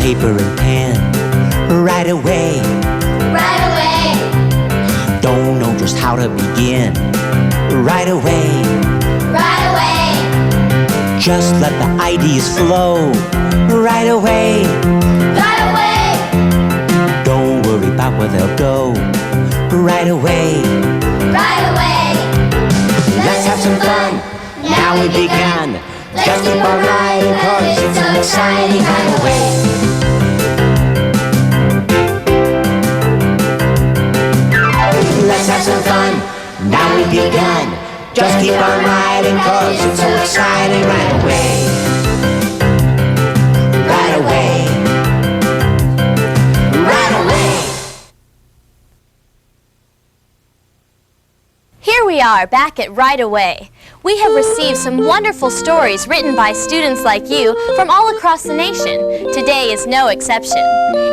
paper and pen right away. Right away. Don't know just how to begin right away. Right away. Just let the ideas flow right away. Right away. Don't worry about where they'll go right away. Right away. Let's have some fun. Now we begun. Let's keep on riding 'cause it's so exciting right away. Let's have some fun. Now we've begun. Just keep on riding 'cause it's so exciting right away. Right away. Right away. Here we are, back at Right Away. We have received some wonderful stories written by students like you from all across the nation. Today is no exception.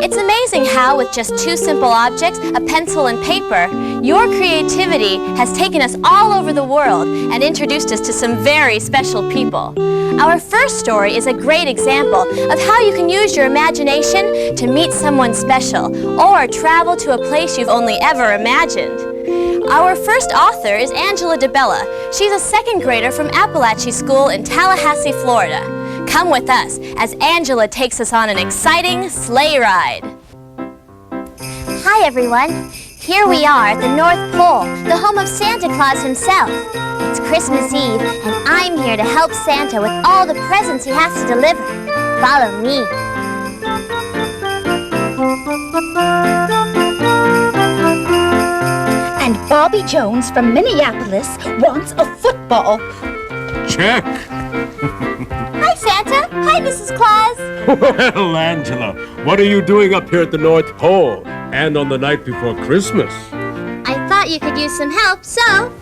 It's amazing how, with just two simple objects, a pencil and paper, your creativity has taken us all over the world and introduced us to some very special people. Our first story is a great example of how you can use your imagination to meet someone special or travel to a place you've only ever imagined. Our first author is Angela DeBella. She's a second grader from Apalachee School in Tallahassee, Florida. Come with us as Angela takes us on an exciting sleigh ride. Hi everyone. Here we are at the North Pole, the home of Santa Claus himself. It's Christmas Eve and I'm here to help Santa with all the presents he has to deliver. Follow me. And Bobby Jones from Minneapolis wants a football. Check. Hi, Santa. Hi, Mrs. Claus. Well, Angela, what are you doing up here at the North Pole and on the night before Christmas? I thought you could use some help, so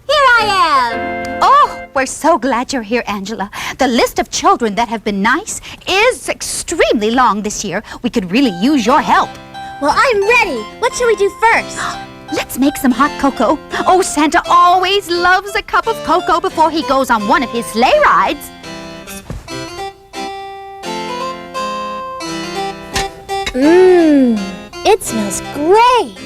here I am. Oh, we're so glad you're here, Angela. The list of children that have been nice is extremely long this year. We could really use your help. Well, I'm ready. What should we do first? Let's make some hot cocoa. Oh, Santa always loves a cup of cocoa before he goes on one of his sleigh rides. It smells great.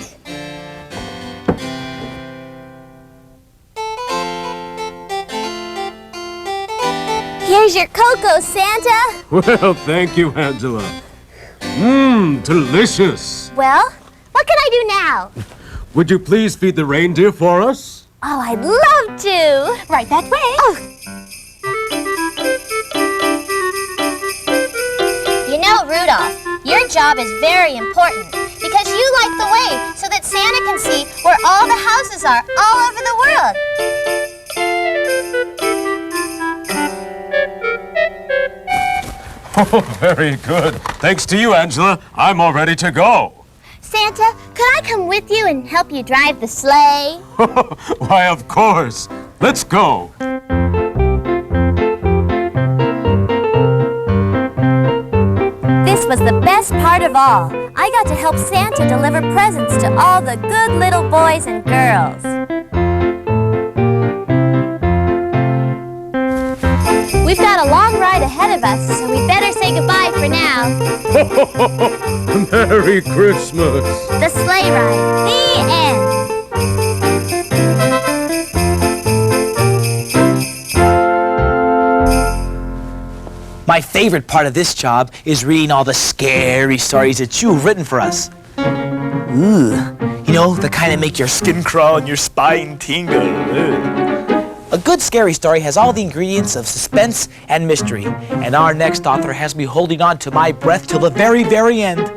Here's your cocoa, Santa. Well, thank you, Angela. Delicious. Well, what can I do now? Would you please feed the reindeer for us? Oh, I'd love to. Right that way. Oh. You know, Rudolph, your job is very important because you light the way so that Santa can see where all the houses are all over the world. Oh, very good. Thanks to you, Angela. I'm all ready to go. Santa, could I come with you and help you drive the sleigh? Why, of course. Let's go. This was the best part of all. I got to help Santa deliver presents to all the good little boys and girls. We've got a long ride ahead of us, so we better say goodbye for now. Merry Christmas. The sleigh ride. The end. My favorite part of this job is reading all the scary stories that you've written for us. Ooh, you know, the kind that make your skin crawl and your spine tingle. A good scary story has all the ingredients of suspense and mystery, and our next author has me holding on to my breath till the very, very end.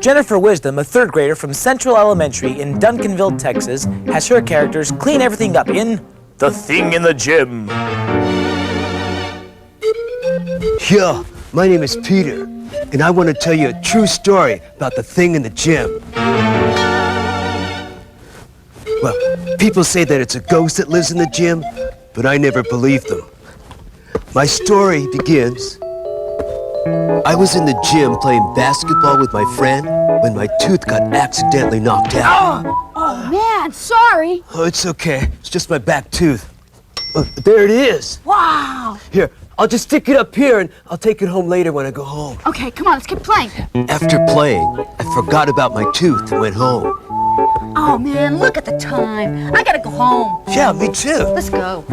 Jennifer Wisdom, a third grader from Central Elementary in Duncanville, Texas, has her characters clean everything up in The Thing in the Gym. Yeah, my name is Peter, and I want to tell you a true story about the thing in the gym. Well, people say that it's a ghost that lives in the gym, but I never believed them. My story begins. I was in the gym playing basketball with my friend when my tooth got accidentally knocked out. Oh man, sorry. Oh, it's okay. It's just my back tooth. Oh, there it is. Wow. Here, I'll just stick it up here and I'll take it home later when I go home. Okay, come on, let's keep playing. After playing, I forgot about my tooth and went home. Oh, man, look at the time. I gotta go home. Yeah, me too. Let's go.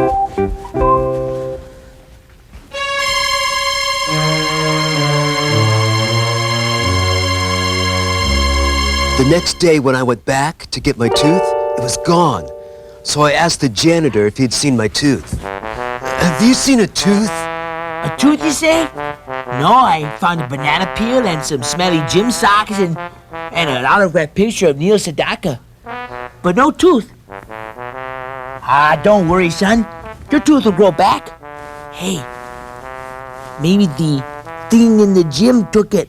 The next day when I went back to get my tooth, it was gone. So I asked the janitor if he'd seen my tooth. Have you seen a tooth? A tooth, you say? No, I found a banana peel and some smelly gym socks and an autographed picture of Neil Sedaka. But no tooth. Ah, don't worry, son. Your tooth will grow back. Hey, maybe the thing in the gym took it.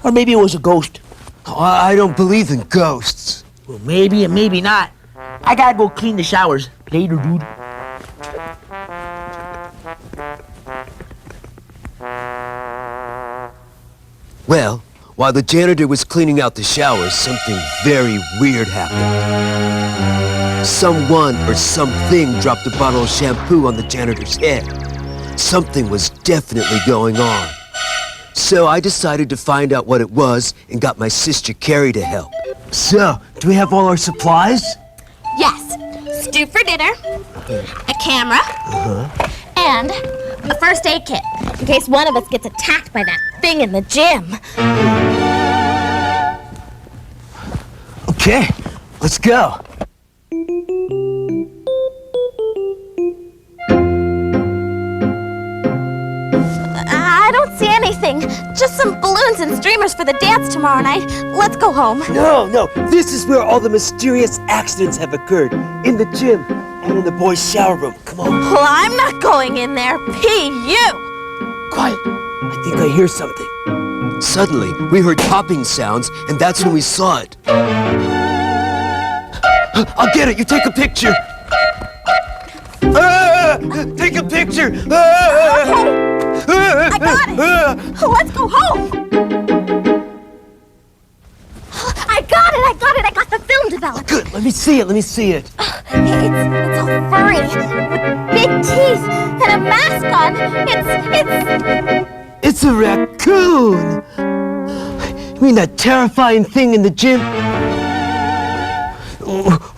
Or maybe it was a ghost. Oh, I don't believe in ghosts. Well, maybe and maybe not. I gotta go clean the showers. Later, dude. Well, while the janitor was cleaning out the showers, something very weird happened. Someone or something dropped a bottle of shampoo on the janitor's head. Something was definitely going on. So I decided to find out what it was and got my sister Carrie to help. So, do we have all our supplies? Yes. Stew for dinner, a camera, and a first aid kit, in case one of us gets attacked by that thing in the gym. Okay, let's go. I don't see anything. Just some balloons and streamers for the dance tomorrow night. Let's go home. No, this is where all the mysterious accidents have occurred. In the gym and in the boys' shower room. Come on. Well, I'm not going in there. You. Quiet. I think I hear something. Suddenly, we heard popping sounds, and that's when we saw it. I'll get it. You take a picture. Take a picture. I got it. Let's go home. I got the film developed. Good. Let me see it. It's all furry with big teeth and a mask on. It's a raccoon. You mean that terrifying thing in the gym?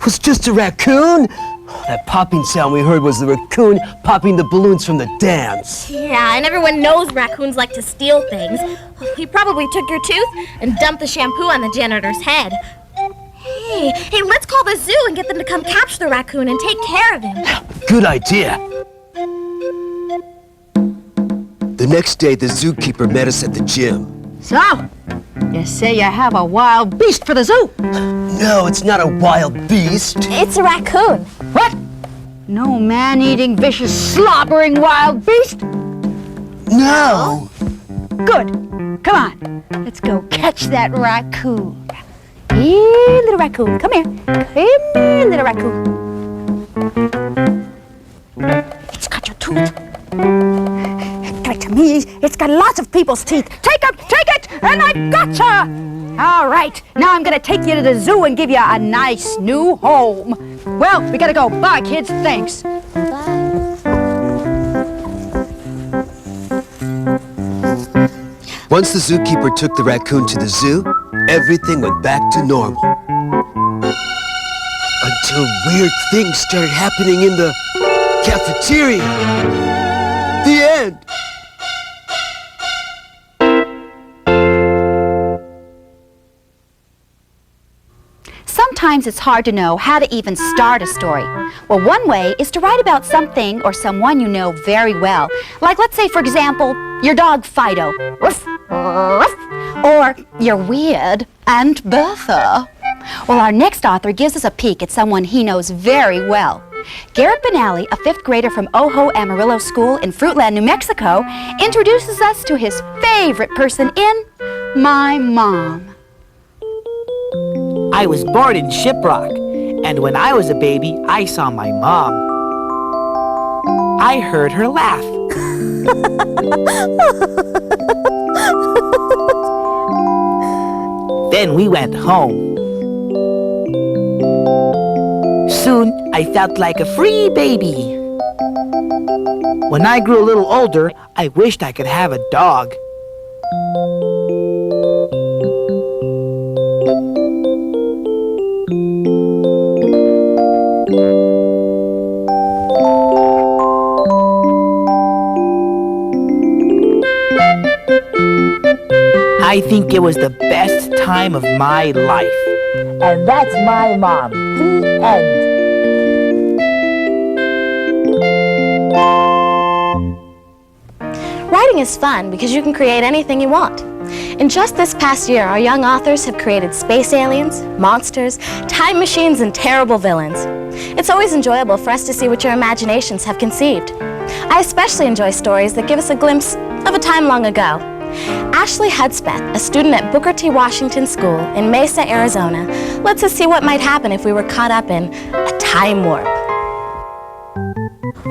Was just a raccoon? That popping sound we heard was the raccoon popping the balloons from the dance. Yeah, and everyone knows raccoons like to steal things. He probably took your tooth and dumped the shampoo on the janitor's head. Hey, let's call the zoo and get them to come capture the raccoon and take care of him. Good idea. The next day, the zookeeper met us at the gym. So, you say you have a wild beast for the zoo? No, it's not a wild beast. It's a raccoon. What? No man-eating, vicious, slobbering wild beast? No. Good. Come on. Let's go catch that raccoon. Here, little raccoon. Come here. Come here, little raccoon. It's got your tooth. Give it to me. It's got lots of people's teeth. Take it, and I gotcha. All right. Now I'm going to take you to the zoo and give you a nice new home. Well, we got to go. Bye, kids. Thanks. Once the zookeeper took the raccoon to the zoo, everything went back to normal. Until weird things started happening in the cafeteria. The end. Sometimes it's hard to know how to even start a story. Well, one way is to write about something or someone you know very well. Like, let's say, for example, your dog Fido. Ruff, ruff. Or your weird Aunt Bertha. Well, our next author gives us a peek at someone he knows very well. Garrett Benally, a 5th grader from Ojo Amarillo School in Fruitland, New Mexico, introduces us to his favorite person in My Mom. I was born in Shiprock, and when I was a baby, I saw my mom. I heard her laugh. Then we went home. Soon, I felt like a free baby. When I grew a little older, I wished I could have a dog. I think it was the best time of my life. And that's my mom. The end. Writing is fun because you can create anything you want. In just this past year, our young authors have created space aliens, monsters, time machines, and terrible villains. It's always enjoyable for us to see what your imaginations have conceived. I especially enjoy stories that give us a glimpse of a time long ago. Ashley Hudspeth, a student at Booker T. Washington School in Mesa, Arizona, lets us see what might happen if we were caught up in a time warp.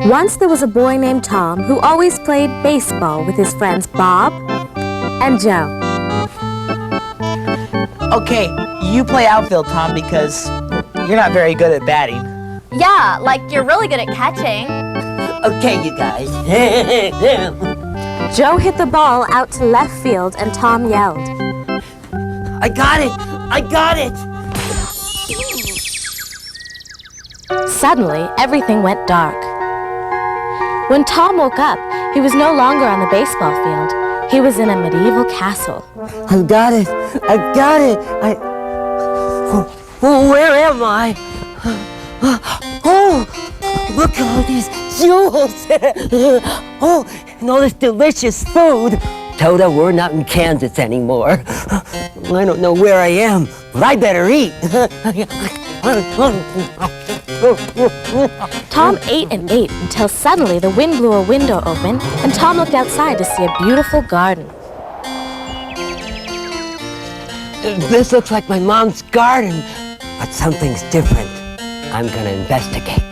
Once there was a boy named Tom who always played baseball with his friends Bob and Joe. Okay, you play outfield, Tom, because you're not very good at batting. Yeah, like you're really good at catching. Okay, you guys. Joe hit the ball out to left field and Tom yelled. I got it! I got it! Suddenly, everything went dark. When Tom woke up, he was no longer on the baseball field. He was in a medieval castle. I got it! I got it! Where am I? Oh! Look at all these jewels! Oh, and all this delicious food! Toto, we're not in Kansas anymore. I don't know where I am, but I better eat. Tom ate and ate until suddenly the wind blew a window open and Tom looked outside to see a beautiful garden. This looks like my mom's garden, but something's different. I'm gonna investigate.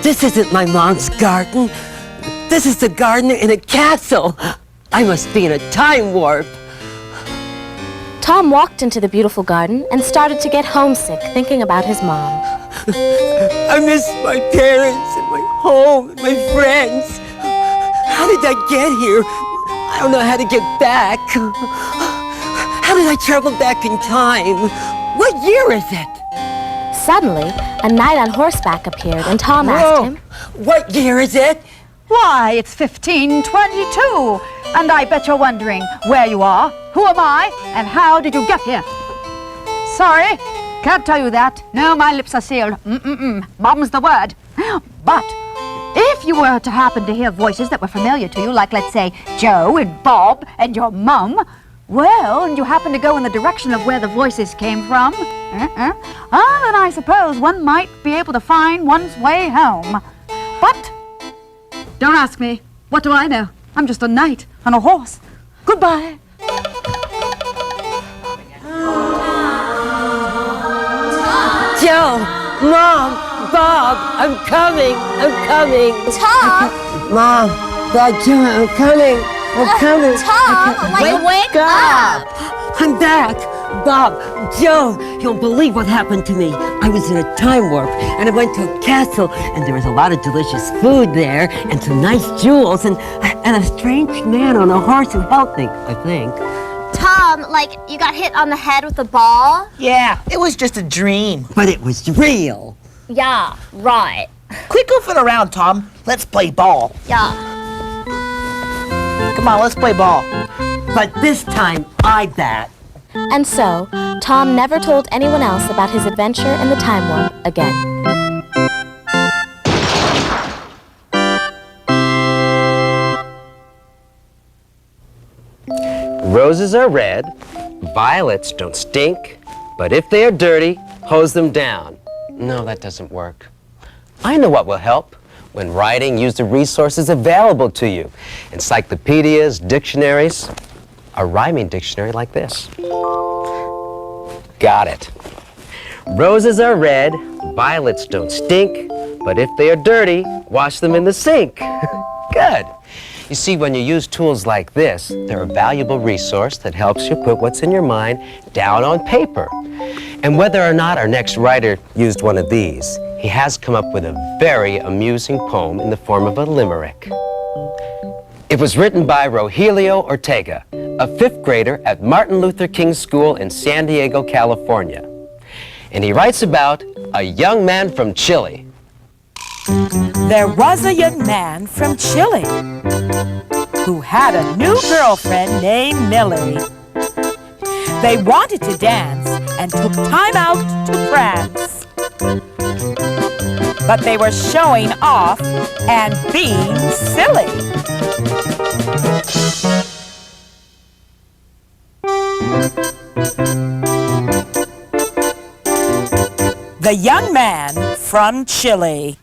This isn't my mom's garden. This is the garden in a castle. I must be in a time warp. Tom walked into the beautiful garden and started to get homesick thinking about his mom. I miss my parents and my home and my friends. How did I get here? I don't know how to get back. How did I travel back in time? What year is it? Suddenly, a knight on horseback appeared and Tom asked him, What year is it? Why, it's 1522. And I bet you're wondering where you are, who am I, and how did you get here? Sorry, can't tell you that. No, my lips are sealed. Mom's the word. But if you were to happen to hear voices that were familiar to you, like, let's say, Joe and Bob and your mum, well, and you happen to go in the direction of where the voices came from, then I suppose one might be able to find one's way home. But don't ask me. What do I know? I'm just a knight on a horse. Goodbye. Joe, Mom, Bob, I'm coming. Tom! Mom, Dad, Joe, I'm coming. Tom, wake up! I'm back. Bob, Joe, you don't believe what happened to me. I was in a time warp, and I went to a castle, and there was a lot of delicious food there, and some nice jewels, and a strange man on a horse who helped me, I think. Tom, like you got hit on the head with a ball? Yeah, it was just a dream. But it was real. Yeah, right. Quit goofing around, Tom. Let's play ball. Yeah. Come on, let's play ball. But this time, I bat. And so, Tom never told anyone else about his adventure in the time warp again. Roses are red, violets don't stink, but if they are dirty, hose them down. No, that doesn't work. I know what will help. When writing, use the resources available to you. Encyclopedias, dictionaries, a rhyming dictionary like this. Got it. Roses are red, violets don't stink, but if they are dirty, wash them in the sink. Good. You see, when you use tools like this, they're a valuable resource that helps you put what's in your mind down on paper. And whether or not our next writer used one of these, he has come up with a very amusing poem in the form of a limerick. It was written by Rogelio Ortega, a 5th grader at Martin Luther King School in San Diego, California. And he writes about a young man from Chile. There was a young man from Chile who had a new girlfriend named Millie. They wanted to dance and took time out to prance. But they were showing off and being silly. The young man from Chile.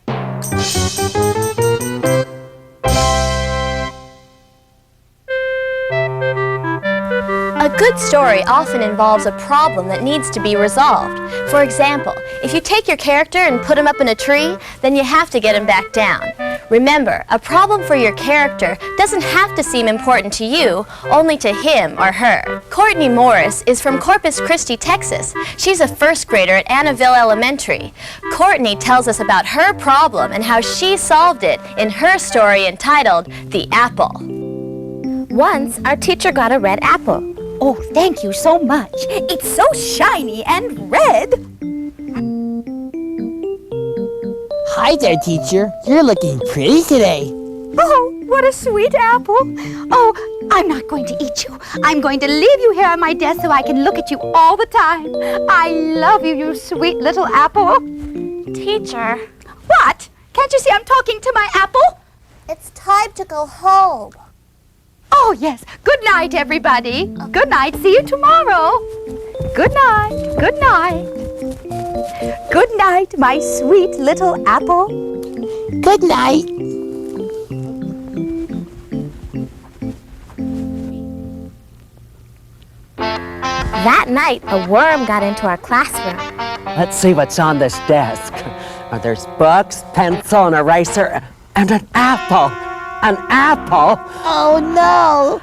A good story often involves a problem that needs to be resolved. For example, if you take your character and put him up in a tree, then you have to get him back down. Remember, a problem for your character doesn't have to seem important to you, only to him or her. Courtney Morris is from Corpus Christi, Texas. She's a 1st grader at Annaville Elementary. Courtney tells us about her problem and how she solved it in her story entitled The Apple. Once, our teacher got a red apple. Oh, thank you so much. It's so shiny and red. Hi there, teacher. You're looking pretty today. Oh, what a sweet apple. Oh, I'm not going to eat you. I'm going to leave you here on my desk so I can look at you all the time. I love you, you sweet little apple. Teacher. What? Can't you see I'm talking to my apple? It's time to go home. Oh, yes. Good night, everybody. Good night. See you tomorrow. Good night. Good night. Good night, my sweet little apple. Good night. That night, a worm got into our classroom. Let's see what's on this desk. There's books, pencil, an eraser, and an apple. An apple? Oh, no.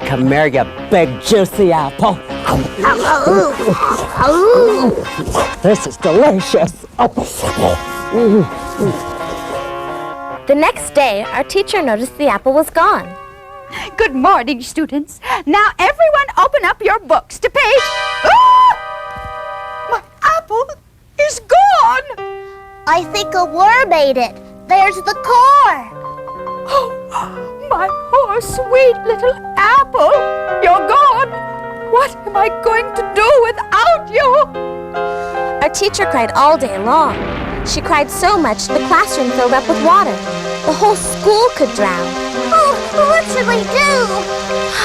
Come here, you big, juicy apple. This is delicious. The next day, our teacher noticed the apple was gone. Good morning, students. Now, everyone open up your books to page... Ah! My apple is gone. I think a worm ate it. There's the core. Oh, my poor sweet little apple. You're gone. What am I going to do without you? Our teacher cried all day long. She cried so much the classroom filled up with water. The whole school could drown. Oh, what should we do?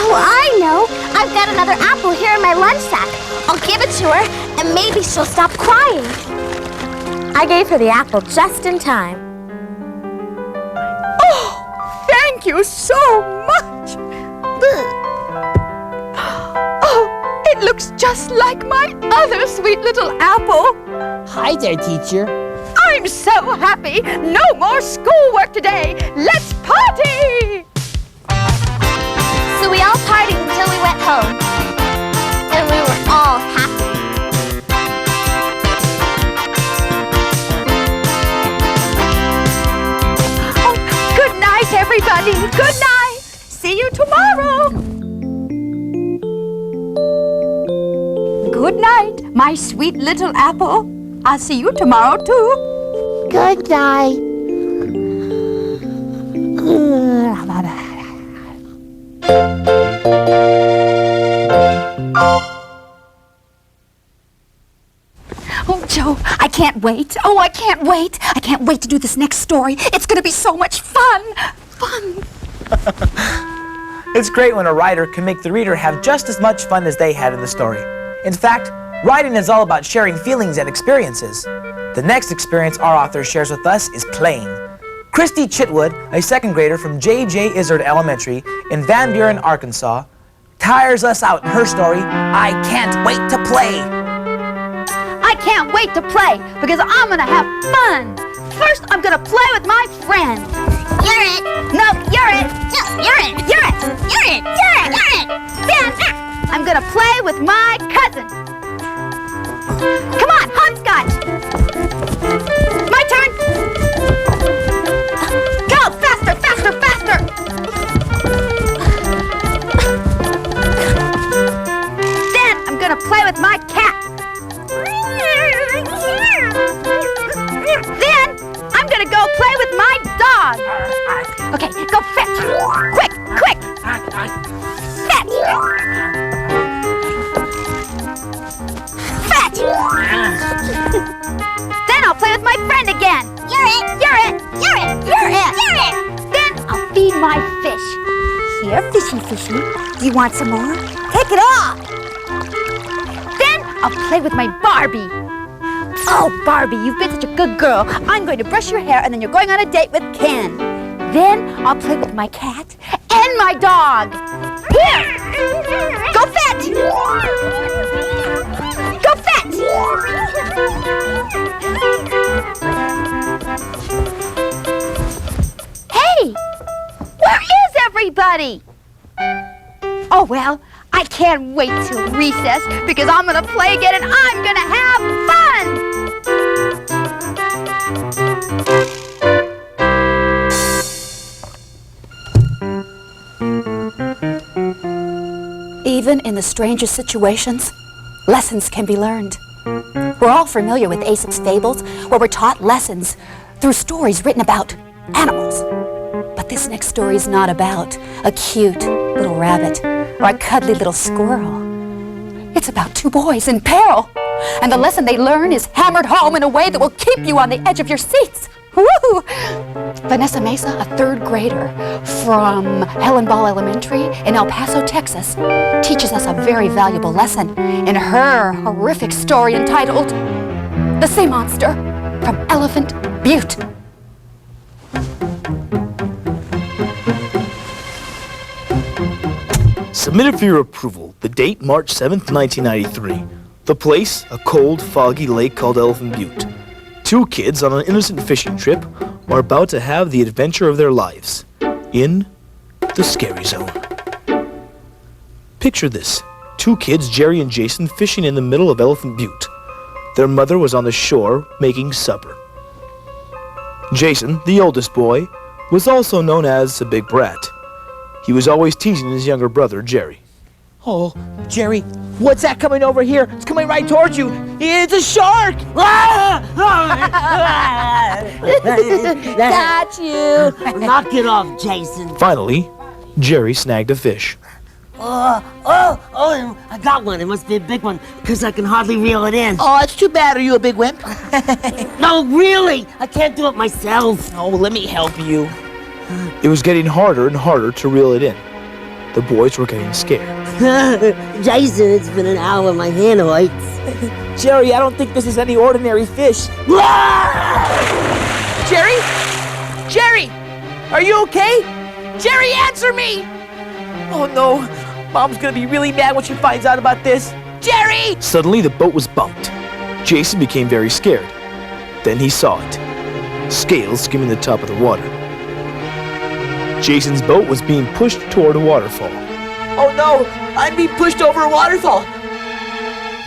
Oh, I know. I've got another apple here in my lunch sack. I'll give it to her, and maybe she'll stop crying. I gave her the apple just in time. Oh, thank you so much. Oh, it looks just like my other sweet little apple. Hi there, teacher. I'm so happy. No more schoolwork today. Let's party! So we all partied until we went home. And we were all happy. Oh, good night, everybody. Good night. See you tomorrow. Good night, my sweet little apple. I'll see you tomorrow, too. Good night. Oh, Joe, I can't wait. Oh, I can't wait. I can't wait to do this next story. It's going to be so much fun. Fun. It's great when a writer can make the reader have just as much fun as they had in the story. In fact, writing is all about sharing feelings and experiences. The next experience our author shares with us is playing. Christi Chitwood, a 2nd grader from J.J. Izard Elementary in Van Buren, Arkansas, tires us out in her story, I Can't Wait to Play. I can't wait to play because I'm going to have fun. First, I'm going to play with my friend. You're it. No, you're it. Yes, you're it. You're it. You're it. You're it. You're it. Then I'm going to play with my cousin. I'll play with my dog. Okay, go fetch. Quick, quick. Fetch. Fetch. Then I'll play with my friend again. You're it. You're it. You're it. You're it. You're it. Then I'll feed my fish. Here, fishy, fishy. Do you want some more? Take it off. Then I'll play with my Barbie. Oh, Barbie, you've been such a good girl. I'm going to brush your hair, and then you're going on a date with Ken. Then I'll play with my cat and my dog. Here! Go fetch! Go fetch! Hey! Where is everybody? Oh, well, I can't wait till recess because I'm going to play again and I'm going to have fun! Even in the strangest situations, lessons can be learned. We're all familiar with Aesop's fables, where we're taught lessons through stories written about animals. But this next story is not about a cute little rabbit or a cuddly little squirrel. It's about two boys in peril, and the lesson they learn is hammered home in a way that will keep you on the edge of your seats. Woo! Vanessa Mesa, a third grader from Helen Elementary in El Paso, Texas, teaches us a very valuable lesson in her horrific story entitled The Sea Monster from Elephant Butte. Submitted for your approval. The date, March 7th, 1993. The place, a cold, foggy lake called Elephant Butte. Two kids on an innocent fishing trip are about to have the adventure of their lives. In the scary zone. Picture this. Two kids, Jerry and Jason, fishing in the middle of Elephant Butte. Their mother was on the shore making supper. Jason, the oldest boy, was also known as a big brat. He was always teasing his younger brother, Jerry. Oh, Jerry, what's that coming over here? It's coming right towards you. It's a shark! Got you. Knock it off, Jason. Finally, Jerry snagged a fish. I got one. It must be a big one, because I can hardly reel it in. Oh, it's too bad. Are you a big wimp? No, really. I can't do it myself. Oh, let me help you. It was getting harder and harder to reel it in. The boys were getting scared. Jason, it's been an hour. My hand hurts. Jerry, I don't think this is any ordinary fish. Jerry? Jerry! Are you okay? Jerry, answer me! Oh, no. Mom's gonna be really mad when she finds out about this. Jerry! Suddenly, the boat was bumped. Jason became very scared. Then he saw it. Scales skimming the top of the water. Jason's boat was being pushed toward a waterfall. Oh, no. I'm being pushed over a waterfall.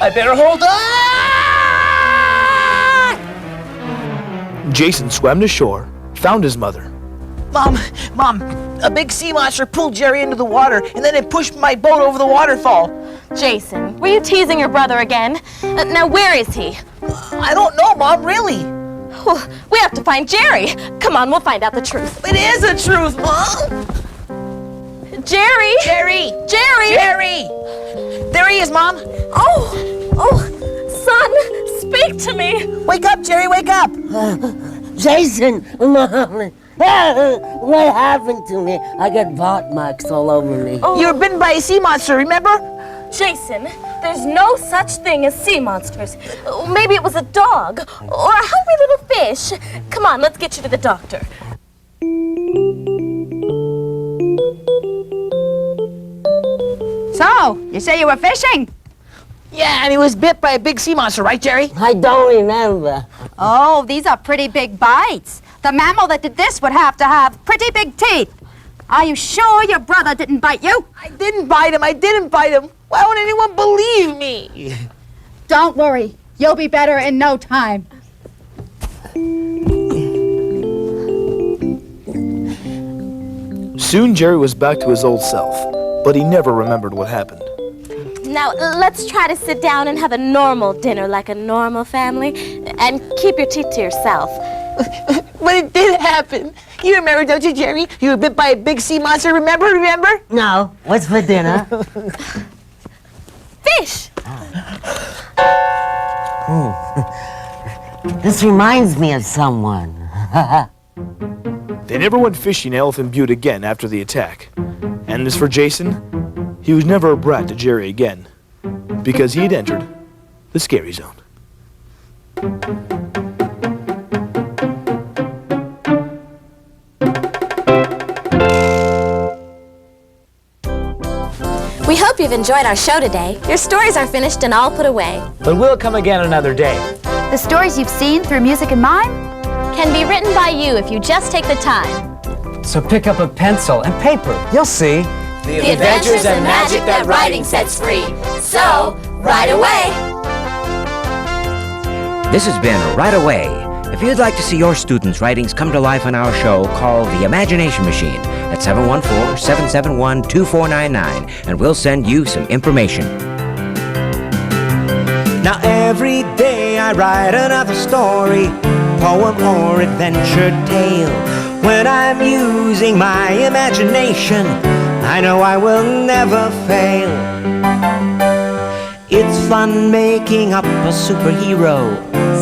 I better hold on! Jason swam to shore, found his mother. Mom, a big sea monster pulled Jerry into the water, and then it pushed my boat over the waterfall. Jason, were you teasing your brother again? Now, where is he? I don't know, Mom, really. We have to find Jerry. Come on, we'll find out the truth. It is the truth, Mom. Jerry! Jerry! Jerry! Jerry! There he is, Mom. Oh, son, speak to me. Wake up, Jerry, wake up. Jason, Mom. What happened to me? I got bark marks all over me. You were bitten by a sea monster, remember? Jason, there's no such thing as sea monsters. Maybe it was a dog or a hungry little fish. Come on, let's get you to the doctor. So, you say you were fishing? Yeah, and he was bit by a big sea monster, right, Jerry? I don't remember. Oh, these are pretty big bites. The mammal that did this would have to have pretty big teeth. Are you sure your brother didn't bite you? I didn't bite him. Why won't anyone believe me? Don't worry. You'll be better in no time. Soon Jerry was back to his old self, but he never remembered what happened. Now, let's try to sit down and have a normal dinner like a normal family, and keep your teeth to yourself. But it did happen. You remember, don't you, Jerry? You were bit by a big sea monster, remember? No. What's for dinner? Fish! This reminds me of someone. They never went fishing in Elephant Butte again after the attack. And as for Jason, he was never a brat to Jerry again, because he had entered the scary zone. We hope you've enjoyed our show today. Your stories are finished and all put away. But we'll come again another day. The stories you've seen through music and mime Can be written by you if you just take the time. So pick up a pencil and paper. You'll see. The adventures and magic that writing sets free. So, write away! This has been Right Away. If you'd like to see your students' writings come to life on our show, call the Imagination Machine at 714-771-2499, and we'll send you some information. Now every day I write another story, poem or adventure tale. When I'm using my imagination, I know I will never fail. It's fun making up a superhero.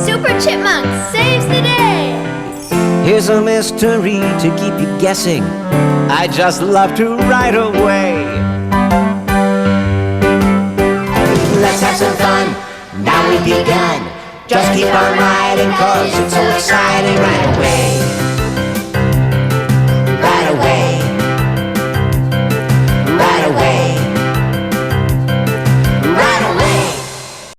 Super Chipmunk saves the day! Here's a mystery to keep you guessing. I just love to write away. Let's have some fun, now we've begun. Just keep on writing 'cause it's so exciting.